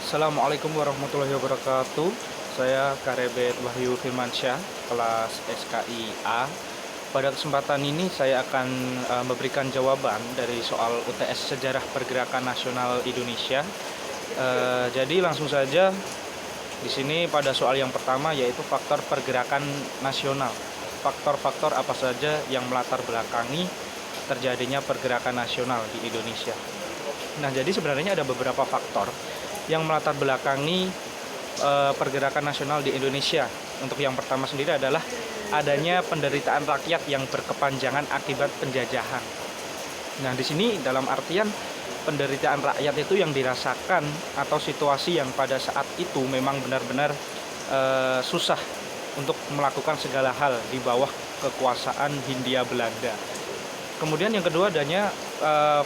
Assalamualaikum warahmatullahi wabarakatuh. Saya Karebet Wahyu Firmansyah, kelas SKI A. Pada kesempatan ini saya akan memberikan jawaban dari soal UTS Sejarah Pergerakan Nasional Indonesia. Jadi langsung saja di sini pada soal yang pertama, yaitu faktor pergerakan nasional. Faktor-faktor apa saja yang melatar belakangi terjadinya pergerakan nasional di Indonesia. Nah, jadi sebenarnya ada beberapa faktor yang melatar belakangi pergerakan nasional di Indonesia. Untuk yang pertama sendiri adalah adanya penderitaan rakyat yang berkepanjangan akibat penjajahan. Nah, di sini dalam artian penderitaan rakyat itu yang dirasakan atau situasi yang pada saat itu memang benar-benar susah untuk melakukan segala hal di bawah kekuasaan Hindia Belanda. Kemudian yang kedua adanya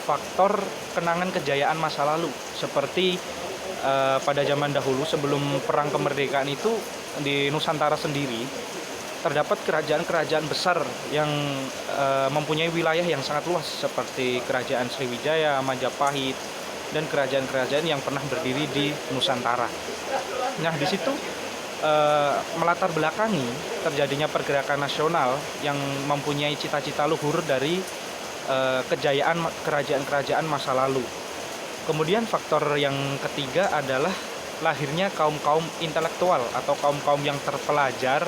faktor kenangan kejayaan masa lalu, seperti pada zaman dahulu sebelum perang kemerdekaan itu di Nusantara sendiri terdapat kerajaan-kerajaan besar yang mempunyai wilayah yang sangat luas, seperti Kerajaan Sriwijaya, Majapahit, dan kerajaan-kerajaan yang pernah berdiri di Nusantara. Nah, di situ melatar belakangi terjadinya pergerakan nasional yang mempunyai cita-cita luhur dari kejayaan kerajaan-kerajaan masa lalu. Kemudian faktor yang ketiga adalah lahirnya kaum-kaum intelektual atau kaum-kaum yang terpelajar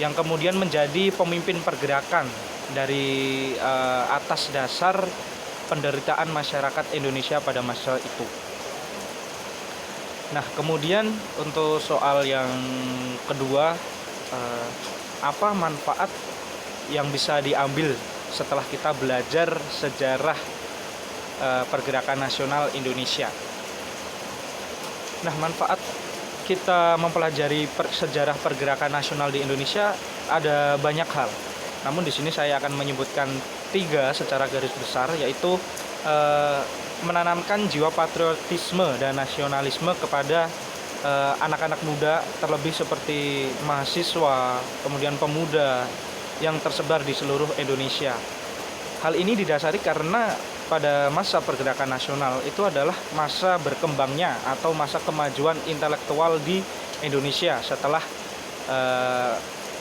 yang kemudian menjadi pemimpin pergerakan dari atas dasar penderitaan masyarakat Indonesia pada masa itu. Nah, kemudian untuk soal yang kedua, apa manfaat yang bisa diambil setelah kita belajar sejarah pergerakan nasional Indonesia? Nah, manfaat kita mempelajari sejarah pergerakan nasional di Indonesia ada banyak hal. Namun di sini saya akan menyebutkan 3 secara garis besar, yaitu menanamkan jiwa patriotisme dan nasionalisme kepada anak-anak muda, terlebih seperti mahasiswa, kemudian pemuda yang tersebar di seluruh Indonesia. Hal ini didasari karena pada masa pergerakan nasional itu adalah masa berkembangnya atau masa kemajuan intelektual di Indonesia setelah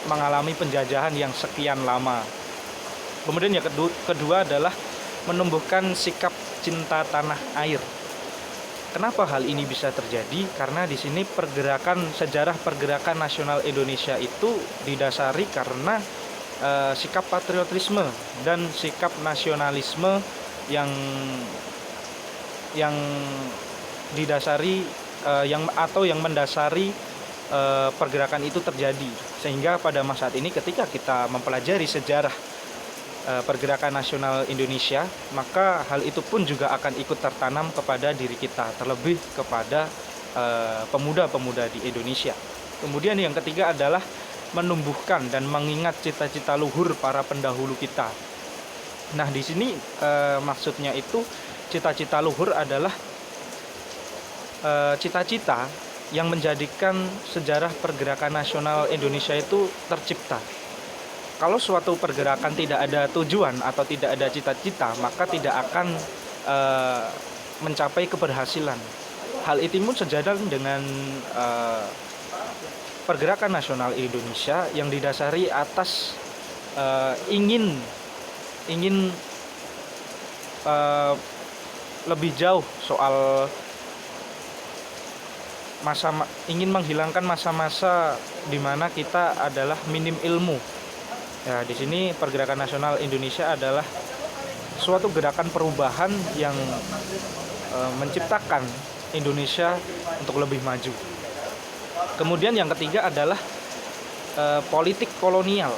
mengalami penjajahan yang sekian lama. Kemudian yang kedua adalah menumbuhkan sikap cinta tanah air. Kenapa hal ini bisa terjadi? Karena di sini sejarah pergerakan nasional Indonesia itu didasari karena sikap patriotisme dan sikap nasionalisme yang didasari yang mendasari pergerakan itu terjadi. Sehingga pada masa ini ketika kita mempelajari sejarah pergerakan nasional Indonesia, maka hal itu pun juga akan ikut tertanam kepada diri kita, terlebih kepada pemuda-pemuda di Indonesia. Kemudian yang ketiga adalah menumbuhkan dan mengingat cita-cita luhur para pendahulu kita. Nah, di sini maksudnya itu cita-cita luhur adalah cita-cita yang menjadikan sejarah pergerakan nasional Indonesia itu tercipta. Kalau suatu pergerakan tidak ada tujuan atau tidak ada cita-cita, maka tidak akan mencapai keberhasilan. Hal itu pun sejalan dengan pergerakan nasional Indonesia yang didasari atas ingin lebih jauh soal ingin menghilangkan masa-masa di mana kita adalah minim ilmu. Ya, di sini pergerakan nasional Indonesia adalah suatu gerakan perubahan yang menciptakan Indonesia untuk lebih maju. Kemudian yang ketiga adalah politik kolonial.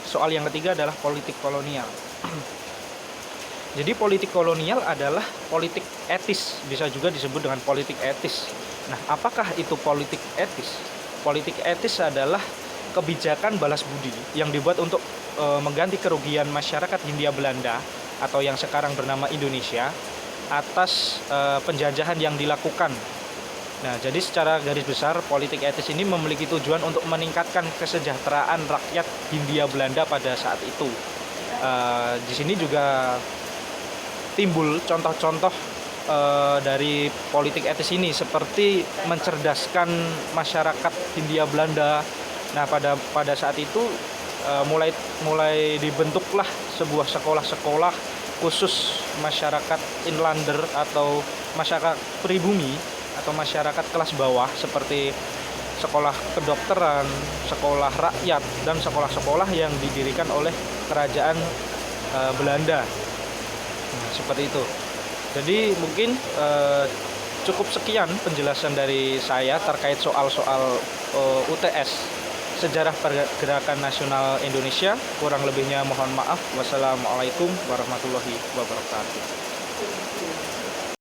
Soal yang ketiga adalah politik kolonial. Jadi politik kolonial adalah politik etis, bisa juga disebut dengan politik etis. Nah, apakah itu politik etis? Politik etis adalah kebijakan balas budi yang dibuat untuk mengganti kerugian masyarakat Hindia Belanda atau yang sekarang bernama Indonesia atas penjajahan yang dilakukan. Nah, jadi secara garis besar politik etis ini memiliki tujuan untuk meningkatkan kesejahteraan rakyat Hindia Belanda pada saat itu. Di sini juga timbul contoh-contoh dari politik etis ini, seperti mencerdaskan masyarakat Hindia Belanda. Nah, pada saat itu mulai dibentuklah sebuah sekolah-sekolah khusus masyarakat inlander atau masyarakat pribumi atau masyarakat kelas bawah, seperti sekolah kedokteran, sekolah rakyat, dan sekolah-sekolah yang didirikan oleh kerajaan Belanda. Nah, seperti itu. Jadi mungkin cukup sekian penjelasan dari saya terkait soal-soal UTS, Sejarah Pergerakan Nasional Indonesia. Kurang lebihnya mohon maaf. Wassalamualaikum warahmatullahi wabarakatuh.